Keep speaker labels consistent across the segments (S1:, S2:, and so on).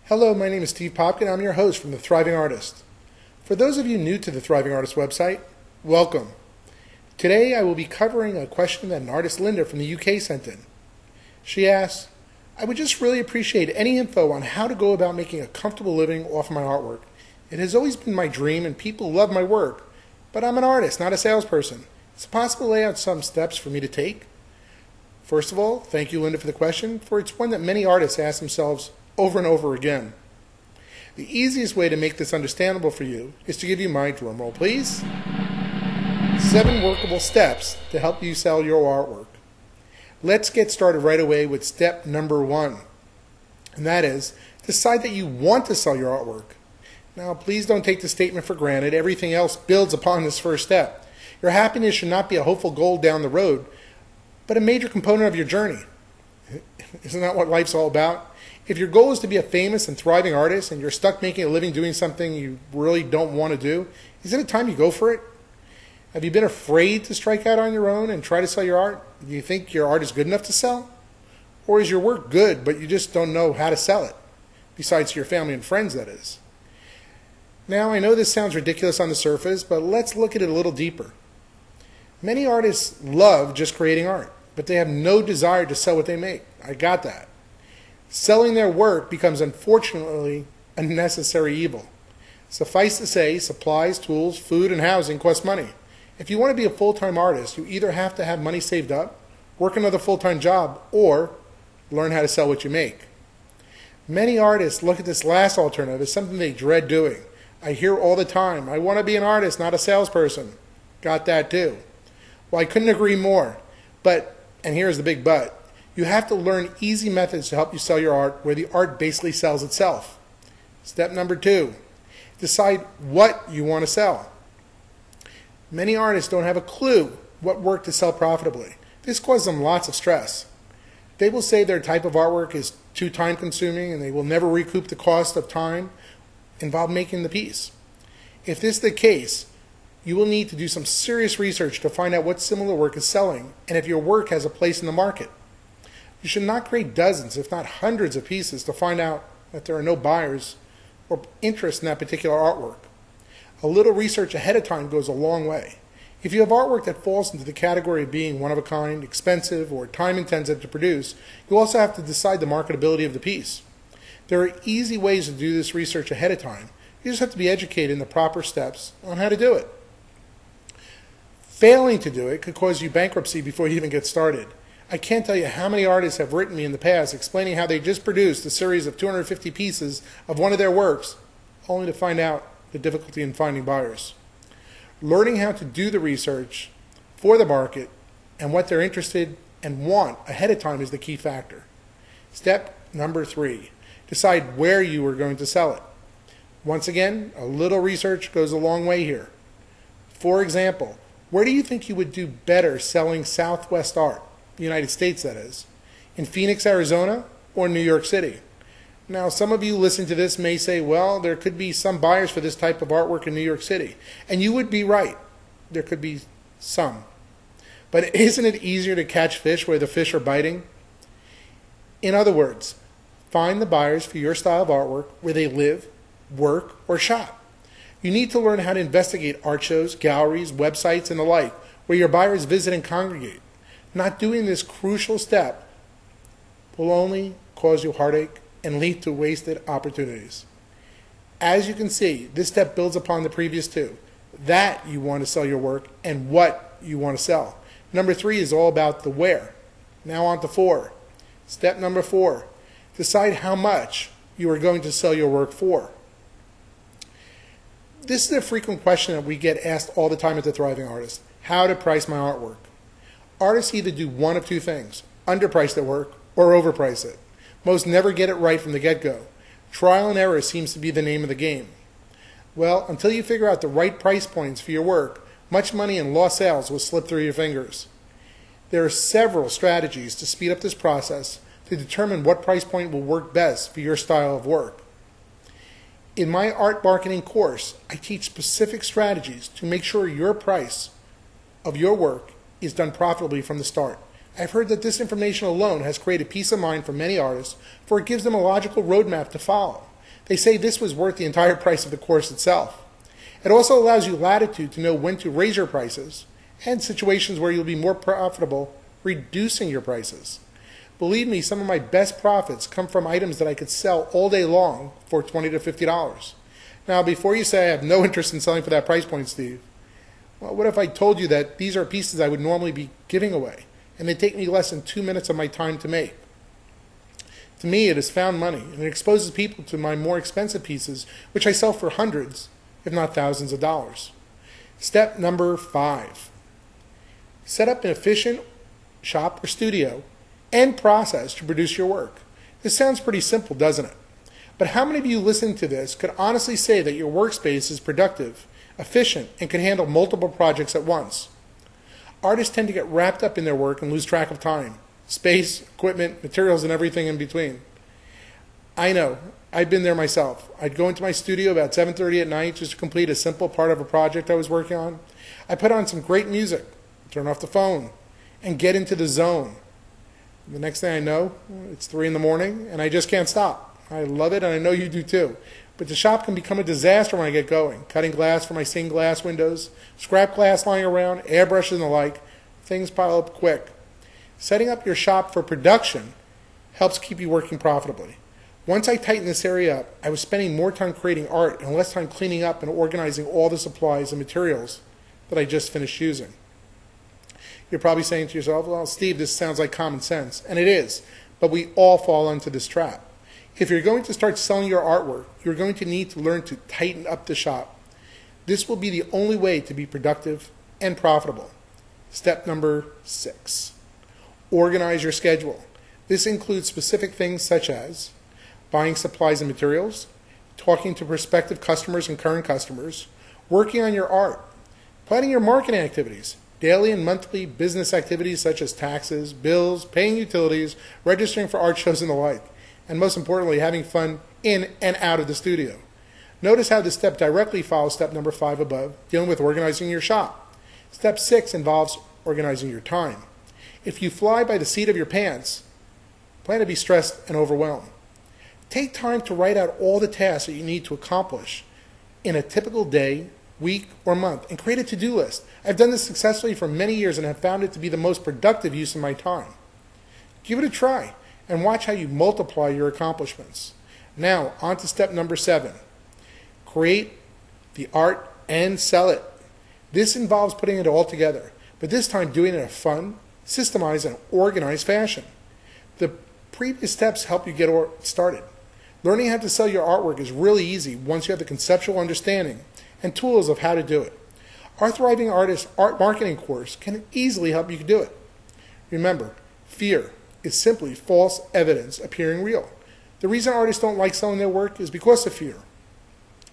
S1: Hello, my name is Steve Popkin. I'm your host from The Thriving Artist. For those of you new to the Thriving Artist website, welcome. Today I will be covering a question that an artist, Linda, from the UK sent in. She asks, I would just really appreciate any info on how to go about making a comfortable living off my artwork. It has always been my dream and people love my work, but I'm an artist, not a salesperson. Is it possible to lay out some steps for me to take? First of all, thank you, Linda, for the question, for it's one that many artists ask themselves over and over again. The easiest way to make this understandable for you is to give you my drum roll, please. 7 workable steps to help you sell your artwork. Let's get started right away with step number 1. And that is, decide that you want to sell your artwork. Now, please don't take the statement for granted. Everything else builds upon this first step. Your happiness should not be a hopeful goal down the road, but a major component of your journey. Isn't that what life's all about? If your goal is to be a famous and thriving artist and you're stuck making a living doing something you really don't want to do, isn't it time you go for it? Have you been afraid to strike out on your own and try to sell your art? Do you think your art is good enough to sell? Or is your work good, but you just don't know how to sell it? Besides your family and friends, that is. Now, I know this sounds ridiculous on the surface, but let's look at it a little deeper. Many artists love just creating art, but they have no desire to sell what they make. I got that. Selling their work becomes, unfortunately, a necessary evil. Suffice to say, supplies, tools, food, and housing cost money. If you want to be a full-time artist, you either have to have money saved up, work another full-time job, or learn how to sell what you make. Many artists look at this last alternative as something they dread doing. I hear all the time, I want to be an artist, not a salesperson. Got that too. Well, I couldn't agree more. But, and here's the big but, you have to learn easy methods to help you sell your art where the art basically sells itself. Step number 2, decide what you want to sell. Many artists don't have a clue what work to sell profitably. This causes them lots of stress. They will say their type of artwork is too time consuming and they will never recoup the cost of time involved making the piece. If this is the case, you will need to do some serious research to find out what similar work is selling and if your work has a place in the market. You should not create dozens, if not hundreds of pieces to find out that there are no buyers or interest in that particular artwork. A little research ahead of time goes a long way. If you have artwork that falls into the category of being one of a kind, expensive, or time-intensive to produce, you also have to decide the marketability of the piece. There are easy ways to do this research ahead of time. You just have to be educated in the proper steps on how to do it. Failing to do it could cause you bankruptcy before you even get started. I can't tell you how many artists have written me in the past explaining how they just produced a series of 250 pieces of one of their works, only to find out the difficulty in finding buyers. Learning how to do the research for the market and what they're interested and want ahead of time is the key factor. Step number 3, decide where you are going to sell it. Once again, a little research goes a long way here. For example, where do you think you would do better selling Southwest art? United States, that is, in Phoenix, Arizona, or New York City. Now, some of you listening to this may say, well, there could be some buyers for this type of artwork in New York City. And you would be right. There could be some. But isn't it easier to catch fish where the fish are biting? In other words, find the buyers for your style of artwork where they live, work, or shop. You need to learn how to investigate art shows, galleries, websites, and the like, where your buyers visit and congregate. Not doing this crucial step will only cause you heartache and lead to wasted opportunities. As you can see, this step builds upon the previous 2. That you want to sell your work and what you want to sell. Number 3 is all about the where. Now on to 4. Step number 4, decide how much you are going to sell your work for. This is a frequent question that we get asked all the time at The Thriving Artist: how to price my artwork. Artists either do one of 2 things: underprice their work or overprice it. Most never get it right from the get-go. Trial and error seems to be the name of the game. Well, until you figure out the right price points for your work, much money and lost sales will slip through your fingers. There are several strategies to speed up this process to determine what price point will work best for your style of work. In my art marketing course, I teach specific strategies to make sure your price of your work is done profitably from the start. I've heard that this information alone has created peace of mind for many artists, for it gives them a logical roadmap to follow. They say this was worth the entire price of the course itself. It also allows you latitude to know when to raise your prices and situations where you'll be more profitable reducing your prices. Believe me, some of my best profits come from items that I could sell all day long for $20 to $50. Now, before you say I have no interest in selling for that price point, Steve, well, what if I told you that these are pieces I would normally be giving away, and they take me less than 2 minutes of my time to make? To me, it is found money, and it exposes people to my more expensive pieces, which I sell for hundreds, if not thousands of dollars. Step number 5. Set up an efficient shop or studio and process to produce your work. This sounds pretty simple, doesn't it? But how many of you listening to this could honestly say that your workspace is productive, efficient, and can handle multiple projects at once? Artists tend to get wrapped up in their work and lose track of time, space, equipment, materials, and everything in between. I know. I've been there myself. I'd go into my studio about 7:30 at night just to complete a simple part of a project I was working on. I put on some great music, turn off the phone, and get into the zone. The next thing I know, it's 3 in the morning, and I just can't stop. I love it, and I know you do too. But the shop can become a disaster when I get going. Cutting glass for my stained glass windows, scrap glass lying around, airbrushes and the like. Things pile up quick. Setting up your shop for production helps keep you working profitably. Once I tightened this area up, I was spending more time creating art and less time cleaning up and organizing all the supplies and materials that I just finished using. You're probably saying to yourself, well, Steve, this sounds like common sense. And it is, but we all fall into this trap. If you're going to start selling your artwork, you're going to need to learn to tighten up the shop. This will be the only way to be productive and profitable. Step number 6. Organize your schedule. This includes specific things such as buying supplies and materials, talking to prospective customers and current customers, working on your art, planning your marketing activities, daily and monthly business activities such as taxes, bills, paying utilities, registering for art shows and the like, and most importantly, having fun in and out of the studio. Notice how this step directly follows step number 5 above, dealing with organizing your shop. Step 6 involves organizing your time. If you fly by the seat of your pants, plan to be stressed and overwhelmed. Take time to write out all the tasks that you need to accomplish in a typical day, week, or month, and create a to-do list. I've done this successfully for many years and have found it to be the most productive use of my time. Give it a try and watch how you multiply your accomplishments. Now, on to step number 7. Create the art and sell it. This involves putting it all together, but this time doing it in a fun, systemized, and organized fashion. The previous steps help you get started. Learning how to sell your artwork is really easy once you have the conceptual understanding and tools of how to do it. Our Thriving Artist Art Marketing course can easily help you do it. Remember, fear is simply false evidence appearing real. The reason artists don't like selling their work is because of fear.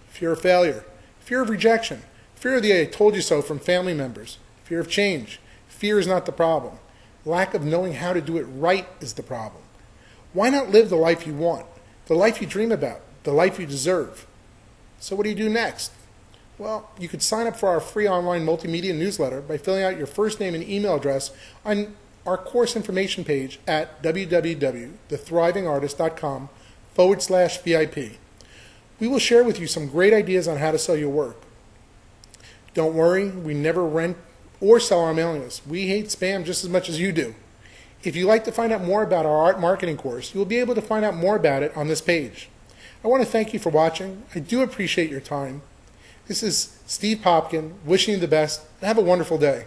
S1: Fear of failure, fear of rejection, fear of the "I told you so" from family members, fear of change. Fear is not the problem. Lack of knowing how to do it right is the problem. Why not live the life you want, the life you dream about, the life you deserve? So what do you do next? Well, you could sign up for our free online multimedia newsletter by filling out your first name and email address on our course information page at www.thethrivingartist.com/VIP. We will share with you some great ideas on how to sell your work. Don't worry, we never rent or sell our mailing list. We hate spam just as much as you do. If you'd like to find out more about our art marketing course, you will be able to find out more about it on this page. I want to thank you for watching. I do appreciate your time. This is Steve Popkin wishing you the best, and have a wonderful day.